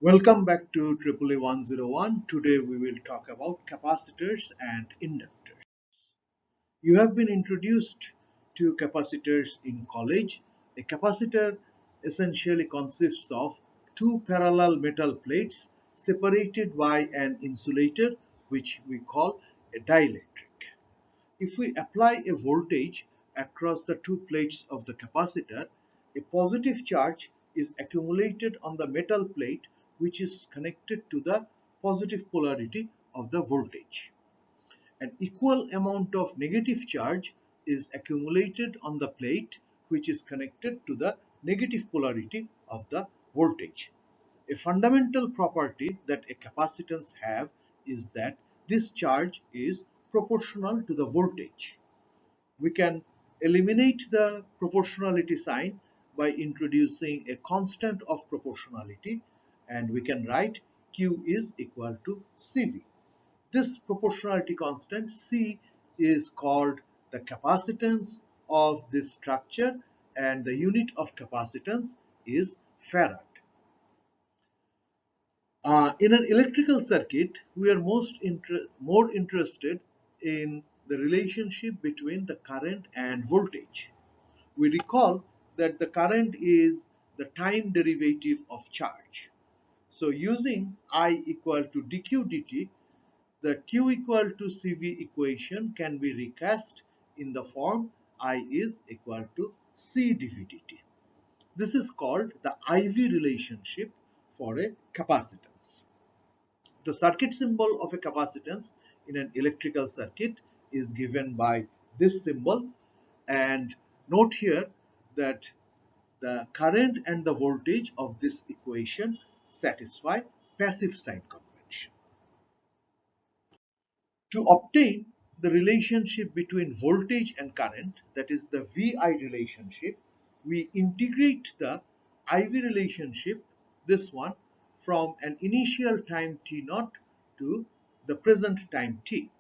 Welcome back to EEE101. Today we will talk about capacitors and inductors. You have been introduced to capacitors in college. A capacitor essentially consists of two parallel metal plates separated by an insulator, which we call a dielectric. If we apply a voltage across the two plates of the capacitor, a positive charge is accumulated on the metal plate which is connected to the positive polarity of the voltage. An equal amount of negative charge is accumulated on the plate which is connected to the negative polarity of the voltage. A fundamental property that a capacitance have is that this charge is proportional to the voltage. We can eliminate the proportionality sign by introducing a constant of proportionality, and we can write Q is equal to CV. This proportionality constant C is called the capacitance of this structure, and the unit of capacitance is farad. In an electrical circuit, we are more interested in the relationship between the current and voltage. We recall that the current is the time derivative of charge. So using I equal to dq dt, the Q equal to CV equation can be recast in the form I is equal to C dV dt. This is called the IV relationship for a capacitance. The circuit symbol of a capacitance in an electrical circuit is given by this symbol, and note here that the current and the voltage of this equation satisfy passive sign convention. To obtain the relationship between voltage and current, that is the VI relationship, we integrate the IV relationship, this one, from an initial time t0 to the present time t.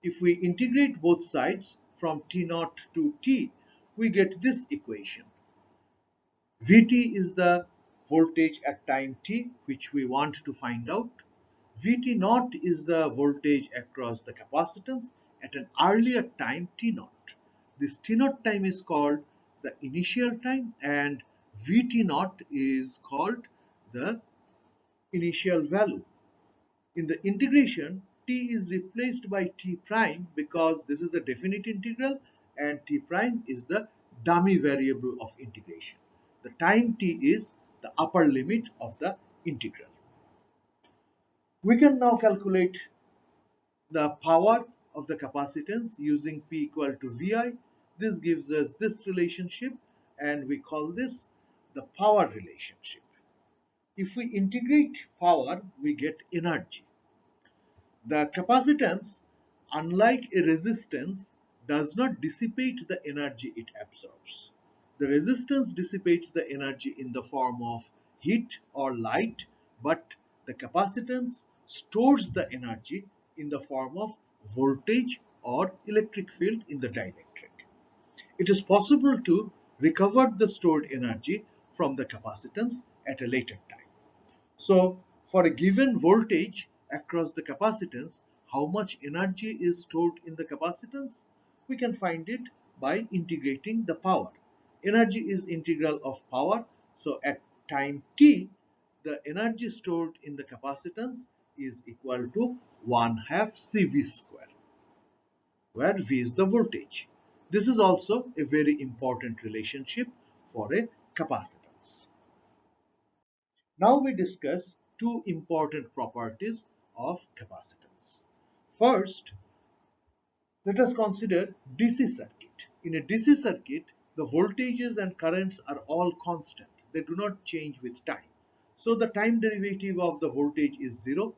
If we integrate both sides from t0 to t, we get this equation. Vt is the voltage at time t, which we want to find out. Vt naught is the voltage across the capacitance at an earlier time t naught. This t naught time is called the initial time, and Vt naught is called the initial value. In the integration, t is replaced by t prime because this is a definite integral, and t prime is the dummy variable of integration. The time t is the upper limit of the integral. We can now calculate the power of the capacitance using P equal to VI. This gives us this relationship, and we call this the power relationship. If we integrate power, we get energy. The capacitance, unlike a resistance, does not dissipate the energy it absorbs. The resistance dissipates the energy in the form of heat or light, but the capacitance stores the energy in the form of voltage or electric field in the dielectric. It is possible to recover the stored energy from the capacitance at a later time. So for a given voltage across the capacitance, how much energy is stored in the capacitance? We can find it by integrating the power. Energy is integral of power. So at time t, the energy stored in the capacitance is equal to 1/2 CV square, where V is the voltage. This is also a very important relationship for a capacitance. Now we discuss two important properties of capacitance. First, let us consider DC circuit. In a DC circuit, the voltages and currents are all constant. They do not change with time. So the time derivative of the voltage is 0.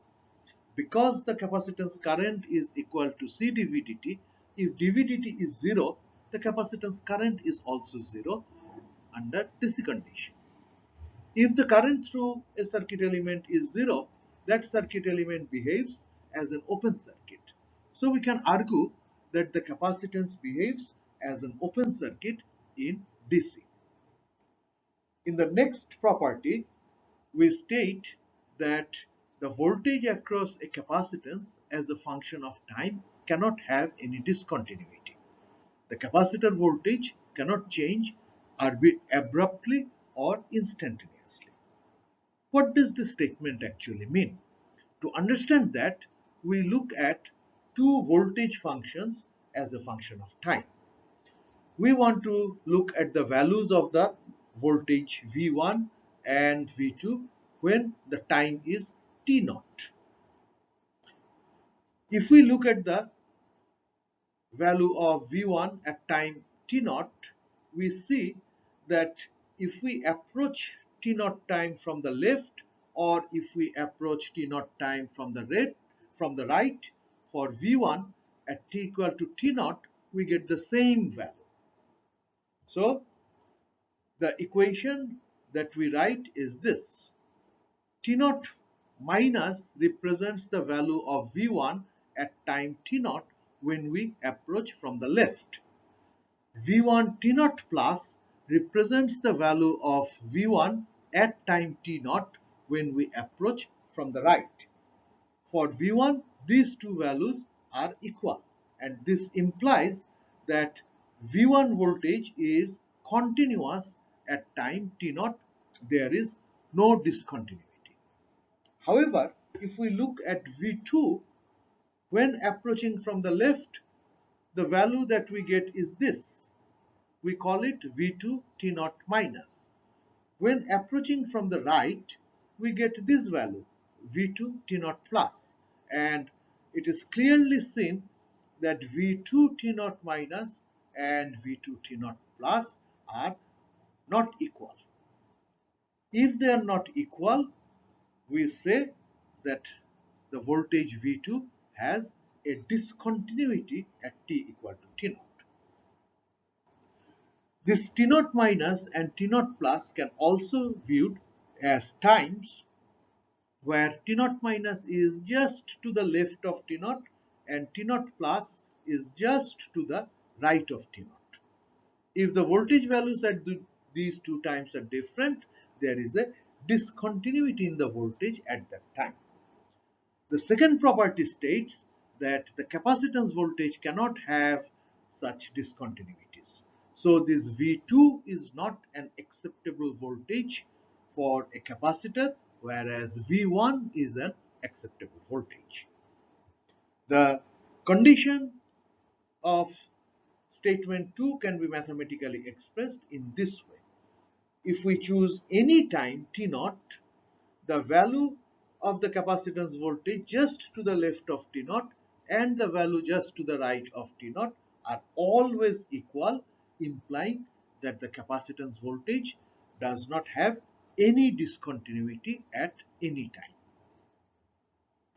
Because the capacitance current is equal to C dV dt, if dV dt is 0, the capacitance current is also 0 under DC condition. If the current through a circuit element is 0, that circuit element behaves as an open circuit. So we can argue that the capacitance behaves as an open circuit in DC. In the next property, we state that the voltage across a capacitance as a function of time cannot have any discontinuity. The capacitor voltage cannot change abruptly or instantaneously. What does this statement actually mean? To understand that, we look at two voltage functions as a function of time. We want to look at the values of the voltage V1 and V2 when the time is t naught. If we look at the value of V1 at time t naught, we see that if we approach t naught time from the left, or if we approach t naught time from the right, for V1 at t equal to t naught, we get the same value. So the equation that we write is this: t naught minus represents the value of V1 at time t naught when we approach from the left. V1 t naught plus represents the value of V1 at time t naught when we approach from the right. For V1, these two values are equal, and this implies that V1 voltage is continuous at time t naught. There is no discontinuity. However, if we look at V2, when approaching from the left, the value that we get is this. We call it V2 T naught minus. When approaching from the right, we get this value, V2 T naught plus. And it is clearly seen that V2 T naught minus and V2 T naught plus are not equal. If they are not equal, we say that the voltage V2 has a discontinuity at t equal to t naught. This t naught minus and t naught plus can also be viewed as times where t naught minus is just to the left of t naught and t naught plus is just to the right of t naught. If the voltage values at these two times are different, there is a discontinuity in the voltage at that time. The second property states that the capacitance voltage cannot have such discontinuities. So this V2 is not an acceptable voltage for a capacitor, whereas V1 is an acceptable voltage. The condition of statement 2 can be mathematically expressed in this way. If we choose any time t naught, the value of the capacitance voltage just to the left of t naught and the value just to the right of t naught are always equal, implying that the capacitance voltage does not have any discontinuity at any time.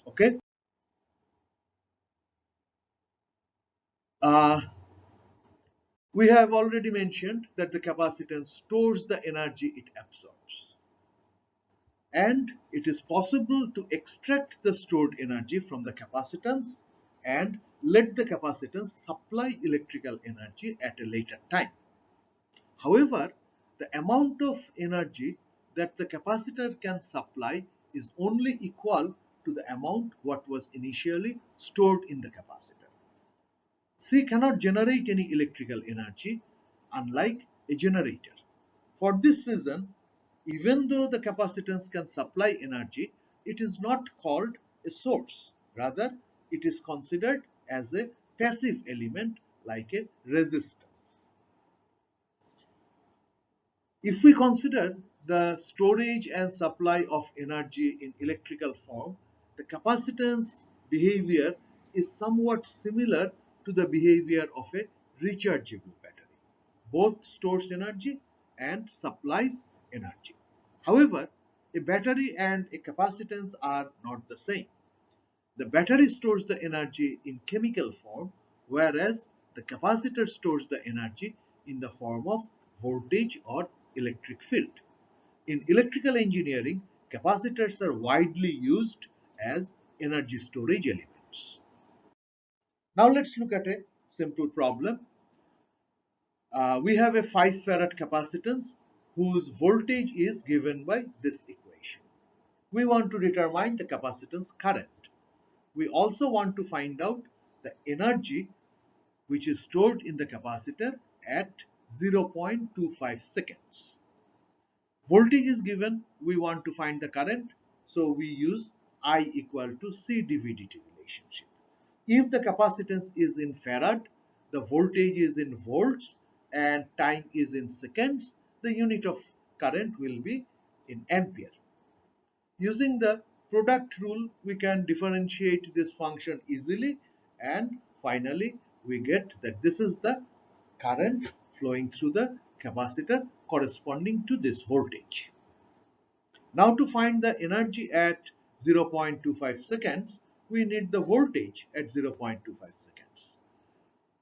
Okay. We have already mentioned that the capacitance stores the energy it absorbs. And it is possible to extract the stored energy from the capacitance and let the capacitance supply electrical energy at a later time. However, the amount of energy that the capacitor can supply is only equal to the amount what was initially stored in the capacitor. C cannot generate any electrical energy, unlike a generator. For this reason, even though the capacitance can supply energy, it is not called a source. Rather, it is considered as a passive element like a resistance. If we consider the storage and supply of energy in electrical form, the capacitance behavior is somewhat similar to the behavior of a rechargeable battery. Both stores energy and supplies energy. However, a battery and a capacitance are not the same. The battery stores the energy in chemical form, whereas the capacitor stores the energy in the form of voltage or electric field. In electrical engineering, capacitors are widely used as energy storage elements. Now let's look at a simple problem. We have a 5 farad capacitance whose voltage is given by this equation. We want to determine the capacitance current. We also want to find out the energy which is stored in the capacitor at 0.25 seconds. Voltage is given, we want to find the current, so we use I equal to C dV/dt relationship. If the capacitance is in farad, the voltage is in volts, and time is in seconds, the unit of current will be in ampere. Using the product rule, we can differentiate this function easily, and finally we get that this is the current flowing through the capacitor corresponding to this voltage. Now to find the energy at 0.25 seconds, we need the voltage at 0.25 seconds.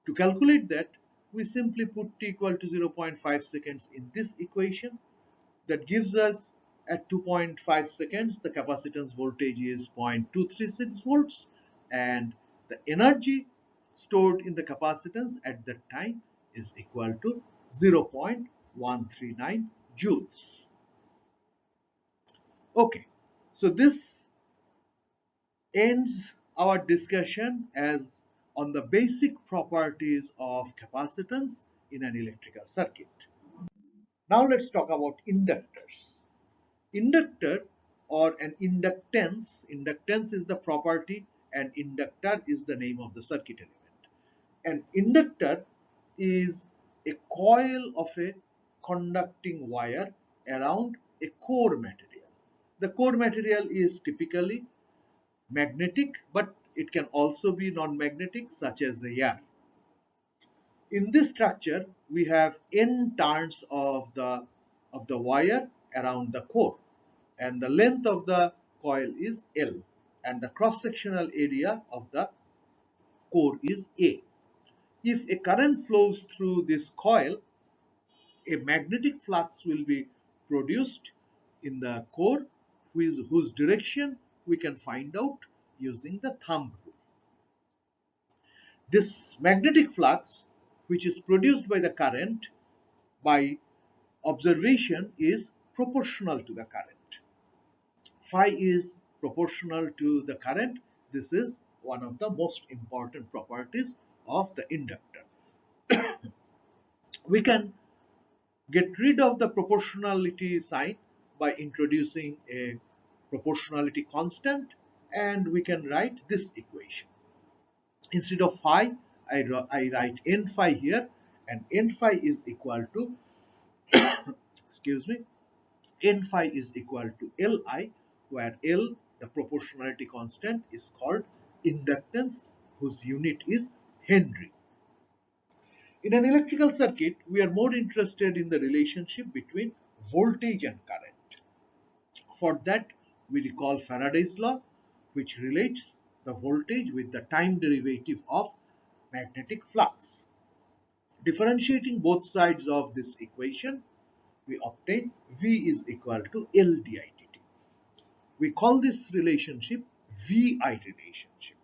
To calculate that, we simply put t equal to 0.5 seconds in this equation. That gives us at 2.5 seconds, the capacitance voltage is 0.236 volts, and the energy stored in the capacitance at that time is equal to 0.139 joules. Okay, so this ends our discussion as on the basic properties of capacitance in an electrical circuit. Now let's talk about inductors. Inductor or an inductance is the property and inductor is the name of the circuit element. An inductor is a coil of a conducting wire around a core material. The core material is typically magnetic, but it can also be non-magnetic, such as the air. In this structure, we have n turns of the wire around the core, and the length of the coil is L, and the cross-sectional area of the core is A. If a current flows through this coil, a magnetic flux will be produced in the core, whose direction we can find out using the thumb rule. This magnetic flux, which is produced by the current by observation, is proportional to the current. Phi is proportional to the current. This is one of the most important properties of the inductor. We can get rid of the proportionality sign by introducing a proportionality constant, and we can write this equation. Instead of phi, I write n phi here, and n phi is equal to excuse me, n phi is equal to Li, where L, the proportionality constant, is called inductance, whose unit is Henry. In an electrical circuit, we are more interested in the relationship between voltage and current. For that, we recall Faraday's law, which relates the voltage with the time derivative of magnetic flux. Differentiating both sides of this equation, we obtain V is equal to L di dt. We call this relationship VI relationship.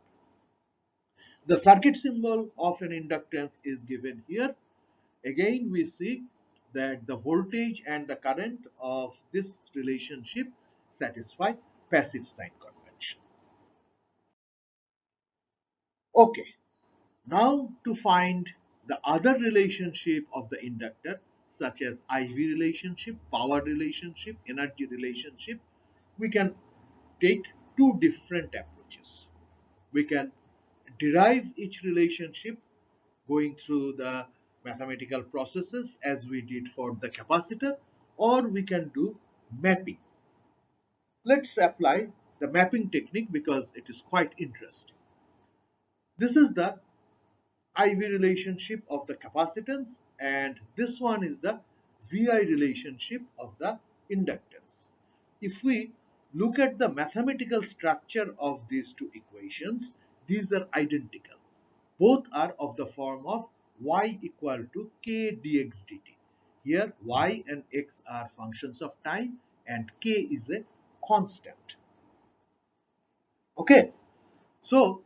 The circuit symbol of an inductance is given here. Again, we see that the voltage and the current of this relationship satisfy passive sign convention. Okay, now to find the other relationship of the inductor, such as IV relationship, power relationship, energy relationship, we can take two different approaches. We can derive each relationship going through the mathematical processes as we did for the capacitor, or we can do mapping. Let's apply the mapping technique because it is quite interesting. This is the IV relationship of the capacitance, and this one is the VI relationship of the inductance. If we look at the mathematical structure of these two equations, these are identical. Both are of the form of y equal to k dx dt. Here y and x are functions of time and k is a constant. Okay, so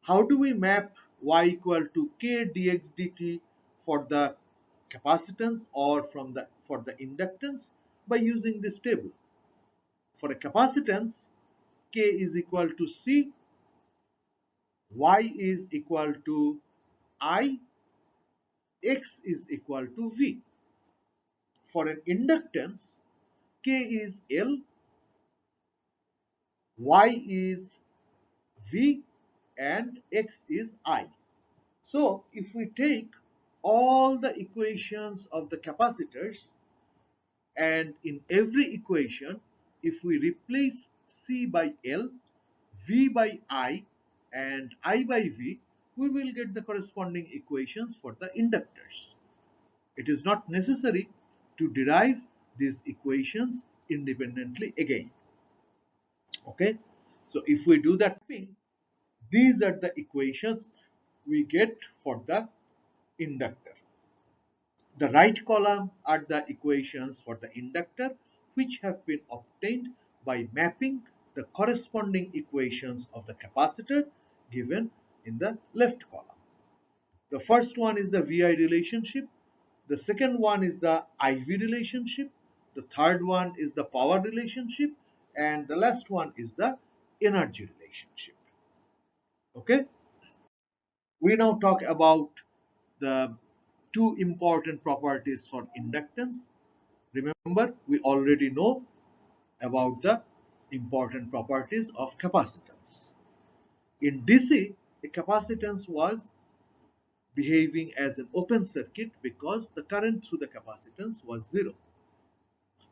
how do we map y equal to k dx dt for the capacitance or for the inductance? By using this table. For a capacitance, K is equal to C, Y is equal to I, X is equal to V. For an inductance, K is L, Y is V, and X is I. So if we take all the equations of the capacitors, and in every equation, if we replace C by L, V by I, and I by V, we will get the corresponding equations for the inductors. It is not necessary to derive these equations independently again. Okay, so if we do that, these are the equations we get for the inductor. The right column are the equations for the inductor, which have been obtained by mapping the corresponding equations of the capacitor given in the left column. The first one is the VI relationship, the second one is the IV relationship, the third one is the power relationship, and the last one is the energy relationship. Okay, we now talk about the two important properties for inductance. Remember, we already know about the important properties of capacitance. In DC, a capacitance was behaving as an open circuit because the current through the capacitance was zero.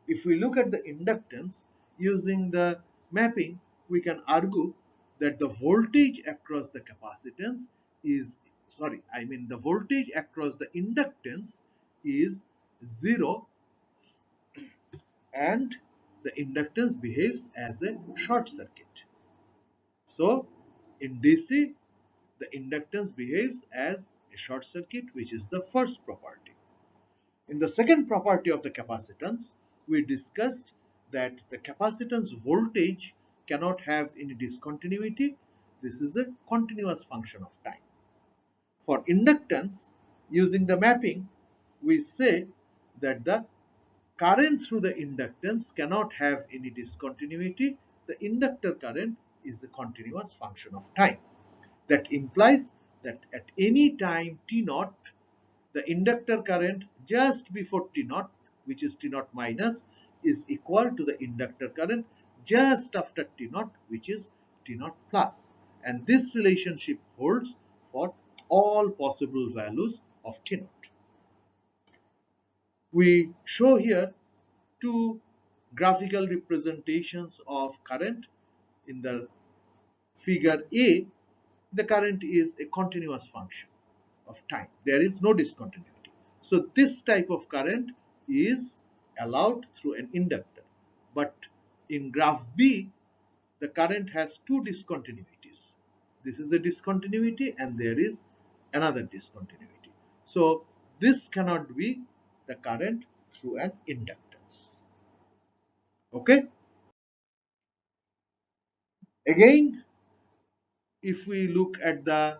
If we look at the inductance using the mapping, we can argue that the voltage across the capacitance is, the voltage across the inductance is zero, and the inductance behaves as a short circuit. So in DC, the inductance behaves as a short circuit, which is the first property. In the second property of the capacitance, we discussed that the capacitance voltage cannot have any discontinuity. This is a continuous function of time. For inductance, using the mapping, we say that the current through the inductance cannot have any discontinuity. The inductor current is a continuous function of time. That implies that at any time t0, the inductor current just before t0, which is t0 minus, is equal to the inductor current just after t0, which is t0 plus. And this relationship holds for all possible values of t0. We show here two graphical representations of current. In the figure A, the current is a continuous function of time. There is no discontinuity. So this type of current is allowed through an inductor. But in graph B, the current has two discontinuities. This is a discontinuity and there is another discontinuity. So this cannot be the current through an inductance. Okay? Again, if we look at the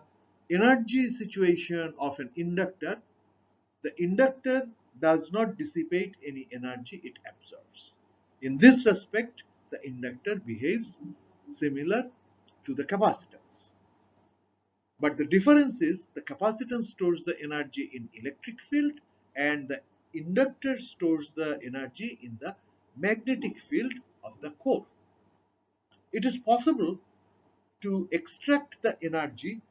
energy situation of an inductor, the inductor does not dissipate any energy it absorbs. In this respect, the inductor behaves similar to the capacitance. But the difference is the capacitance stores the energy in electric field and the inductor stores the energy in the magnetic field of the core. It is possible to extract the energy,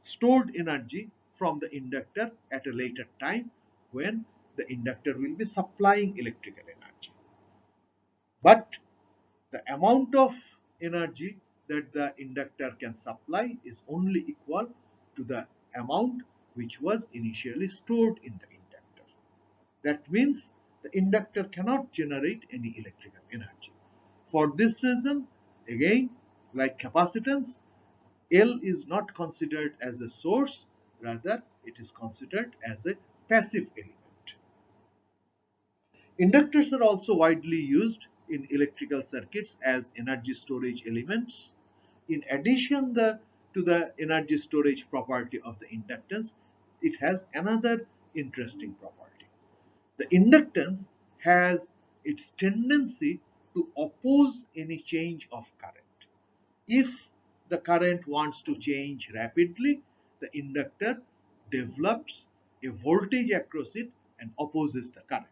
stored energy, from the inductor at a later time when the inductor will be supplying electrical energy. But the amount of energy that the inductor can supply is only equal to the amount which was initially stored in the inductor. That means the inductor cannot generate any electrical energy. For this reason, again, like capacitance, L is not considered as a source, rather it is considered as a passive element. Inductors are also widely used in electrical circuits as energy storage elements. In addition to the energy storage property of the inductance, it has another interesting property. The inductance has its tendency to oppose any change of current. If the current wants to change rapidly, the inductor develops a voltage across it and opposes the current.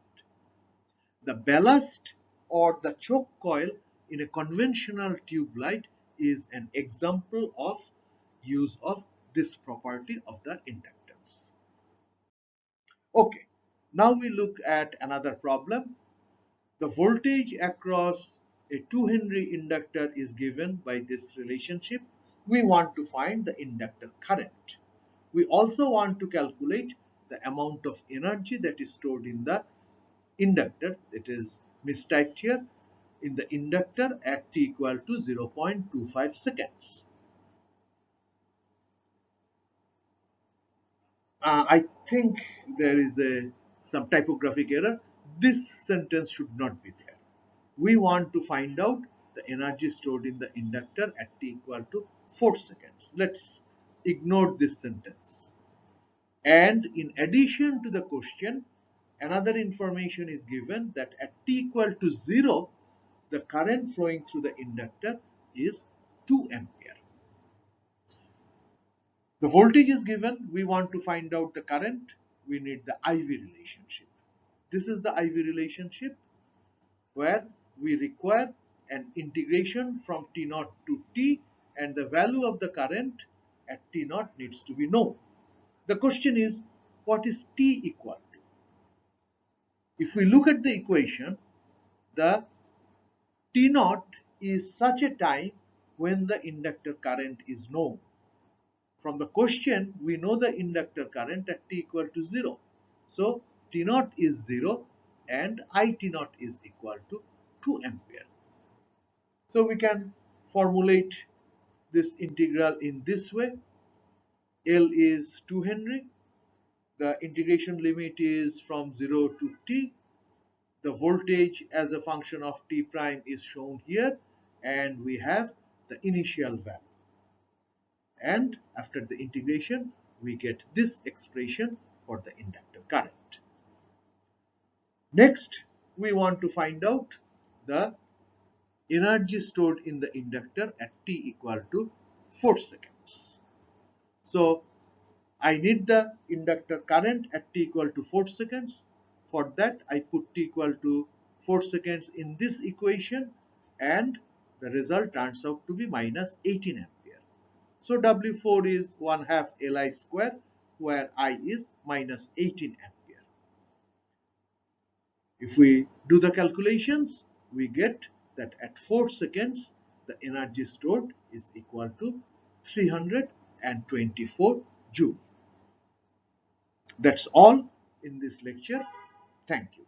The ballast or the choke coil in a conventional tube light is an example of use of this property of the inductance. Okay, now we look at another problem. The voltage across a 2 Henry inductor is given by this relationship. We want to find the inductor current. We also want to calculate the amount of energy that is stored in the inductor, that is mistyped here, in the inductor at t equal to 0.25 seconds. I think there is some typographic error. This sentence should not be there. We want to find out the energy stored in the inductor at t equal to 4 seconds. Let's ignore this sentence. And in addition to the question, another information is given that at t equal to 0, the current flowing through the inductor is 2 ampere. The voltage is given. We want to find out the current. We need the IV relationship. This is the IV relationship where we require an integration from T0 to T, and the value of the current at T0 needs to be known. The question is, what is T equal to? If we look at the equation, the T0 is such a time when the inductor current is known. From the question, we know the inductor current at t equal to 0. So T0 is 0 and IT0 is equal to 2 ampere. So we can formulate this integral in this way. L is 2 Henry. The integration limit is from 0 to t. The voltage as a function of t prime is shown here, and we have the initial value. And after the integration, we get this expression for the inductor current. Next, we want to find out the energy stored in the inductor at t equal to 4 seconds. So I need the inductor current at t equal to 4 seconds. For that, I put t equal to 4 seconds in this equation, and the result turns out to be minus 18 ampere. So W4 is 1/2 Li square, where I is minus 18 ampere. If we do the calculations, we get that at 4 seconds, the energy stored is equal to 324 joule. That's all in this lecture. Thank you.